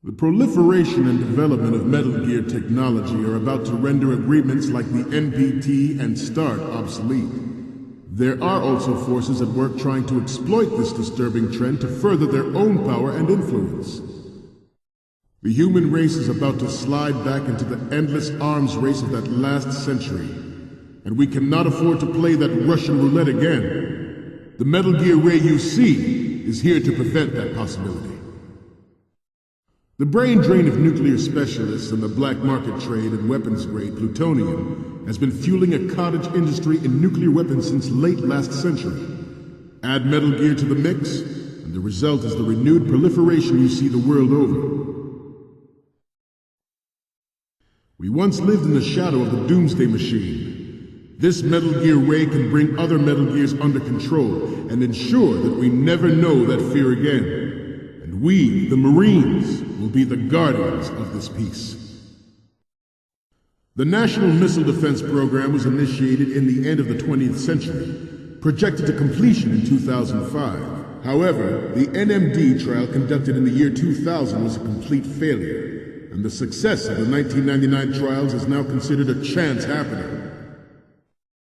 The proliferation and development of Metal Gear technology are about to render agreements like the NPT and START obsolete. There are also forces at work trying to exploit this disturbing trend to further their own power and influence. The human race is about to slide back into the endless arms race of that last century, and we cannot afford to play that Russian roulette again. The Metal Gear Ray you see is here to prevent that possibility. The brain drain of nuclear specialists and the black market trade in weapons-grade plutonium has been fueling a cottage industry in nuclear weapons since late last century. Add Metal Gear to the mix, and the result is the renewed proliferation you see the world over. We once lived in the shadow of the Doomsday Machine. This Metal Gear Ray can bring other Metal Gears under control and ensure that we never know that fear again. And we, the Marines, will be the guardians of this peace. The National Missile Defense Program was initiated in the end of the 20th century, projected to completion in 2005. However, the NMD trial conducted in the year 2000 was a complete failure, and the success of the 1999 trials is now considered a chance happening.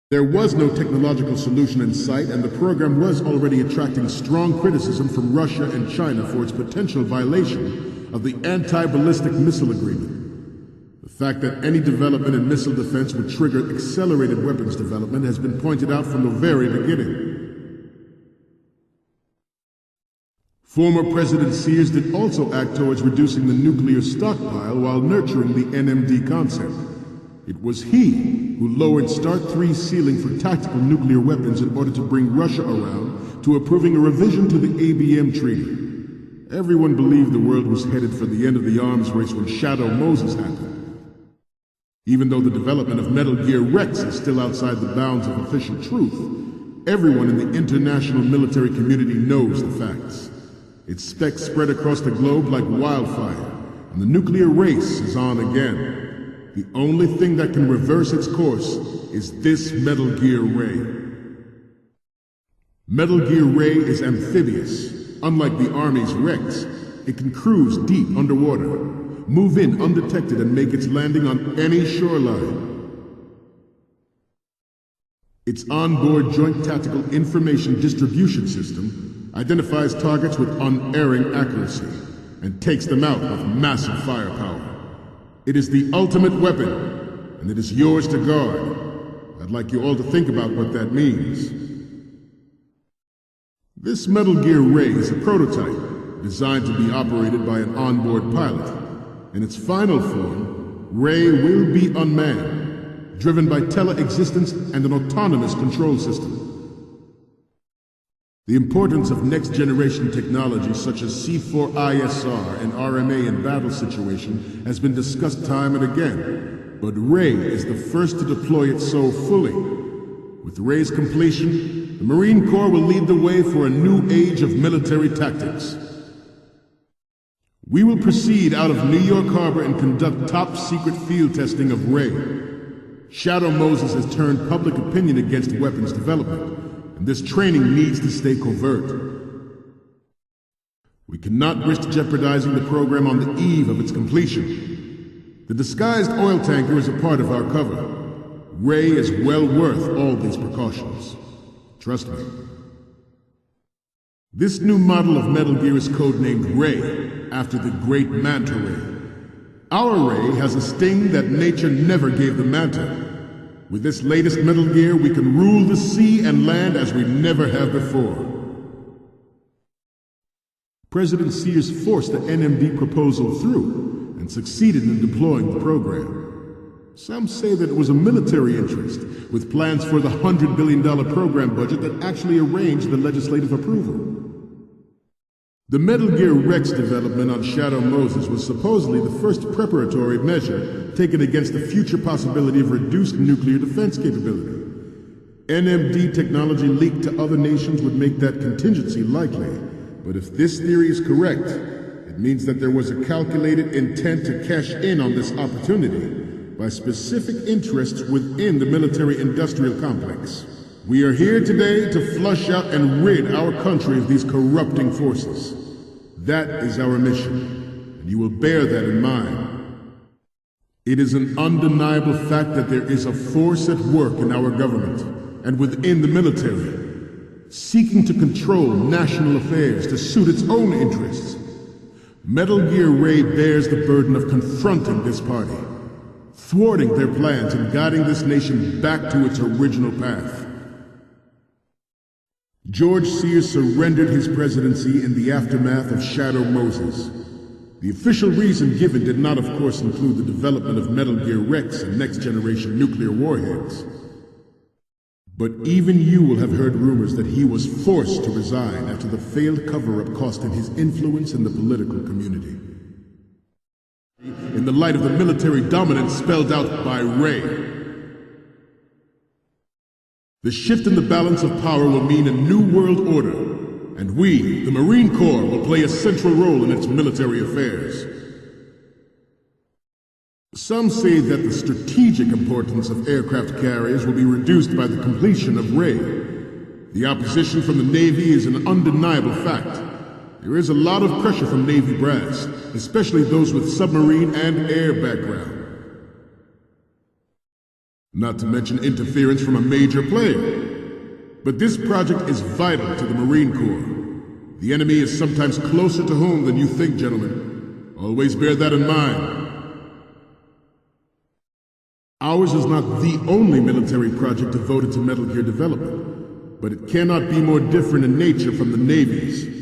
There was no technological solution in sight, and the program was already attracting strong criticism from Russia and China for its potential violation of the Anti-Ballistic Missile Agreement. The fact that any development in missile defense would trigger accelerated weapons development has been pointed out from the very beginning. Former President Sears did also act towards reducing the nuclear stockpile while nurturing the NMD concept. It was he who lowered START 3's ceiling for tactical nuclear weapons in order to bring Russia around to approving a revision to the ABM Treaty. Everyone believed the world was headed for the end of the arms race when Shadow Moses happened. Even though the development of Metal Gear Rex is still outside the bounds of official truth, everyone in the international military community knows the facts. Its specs spread across the globe like wildfire, and the nuclear race is on again. The only thing that can reverse its course is this Metal Gear Ray. Metal Gear Ray is amphibious. Unlike the Army's Rex, it can cruise deep underwater, move in undetected, and make its landing on any shoreline. Its onboard Joint Tactical Information Distribution System identifies targets with unerring accuracy and takes them out with massive firepower. It is the ultimate weapon, and it is yours to guard. I'd like you all to think about what that means. This Metal Gear Ray is a prototype, designed to be operated by an onboard pilot. In its final form, Ray will be unmanned, driven by tele-existence and an autonomous control system. The importance of next-generation technology such as C4ISR and RMA in battle situation has been discussed time and again, but Ray is the first to deploy it so fully. With Ray's completion, the Marine Corps will lead the way for a new age of military tactics. We will proceed out of New York Harbor and conduct top-secret field testing of Ray. Shadow Moses has turned public opinion against weapons development. This training needs to stay covert. We cannot risk jeopardizing the program on the eve of its completion. The disguised oil tanker is a part of our cover. Ray is well worth all these precautions. Trust me. This new model of Metal Gear is codenamed Ray, after the great Manta Ray. Our Ray has a sting that nature never gave the Manta. With this latest Metal Gear, we can rule the sea and land as we never have before. President Sears forced the NMD proposal through and succeeded in deploying the program. Some say that it was a military interest, with plans for the $100 billion program budget that actually arranged the legislative approval. The Metal Gear Rex development on Shadow Moses was supposedly the first preparatory measure taken against the future possibility of reduced nuclear defense capability. NMD technology leaked to other nations would make that contingency likely, but if this theory is correct, it means that there was a calculated intent to cash in on this opportunity by specific interests within the military-industrial complex. We are here today to flush out and rid our country of these corrupting forces. That is our mission. and you will bear that in mind. It is an undeniable fact that there is a force at work in our government and within the military, seeking to control national affairs to suit its own interests. Metal Gear Ray bears the burden of confronting this party, thwarting their plans and guiding this nation back to its original path. George Sears surrendered his presidency in the aftermath of Shadow Moses. The official reason given did not, of course, include the development of Metal Gear Rex and next-generation nuclear warheads. But even you will have heard rumors that he was forced to resign after the failed cover-up cost him his influence in the political community. In the light of the military dominance spelled out by Ray, the shift in the balance of power will mean a new world order, and we, the Marine Corps, will play a central role in its military affairs. Some say that the strategic importance of aircraft carriers will be reduced by the completion of Ray. The opposition from the Navy is an undeniable fact. There is a lot of pressure from Navy brass, especially those with submarine and air background. Not to mention interference from a major player. But this project is vital to the Marine Corps. The enemy is sometimes closer to home than you think, gentlemen. Always bear that in mind. Ours is not the only military project devoted to Metal Gear development, but it cannot be more different in nature from the Navy's.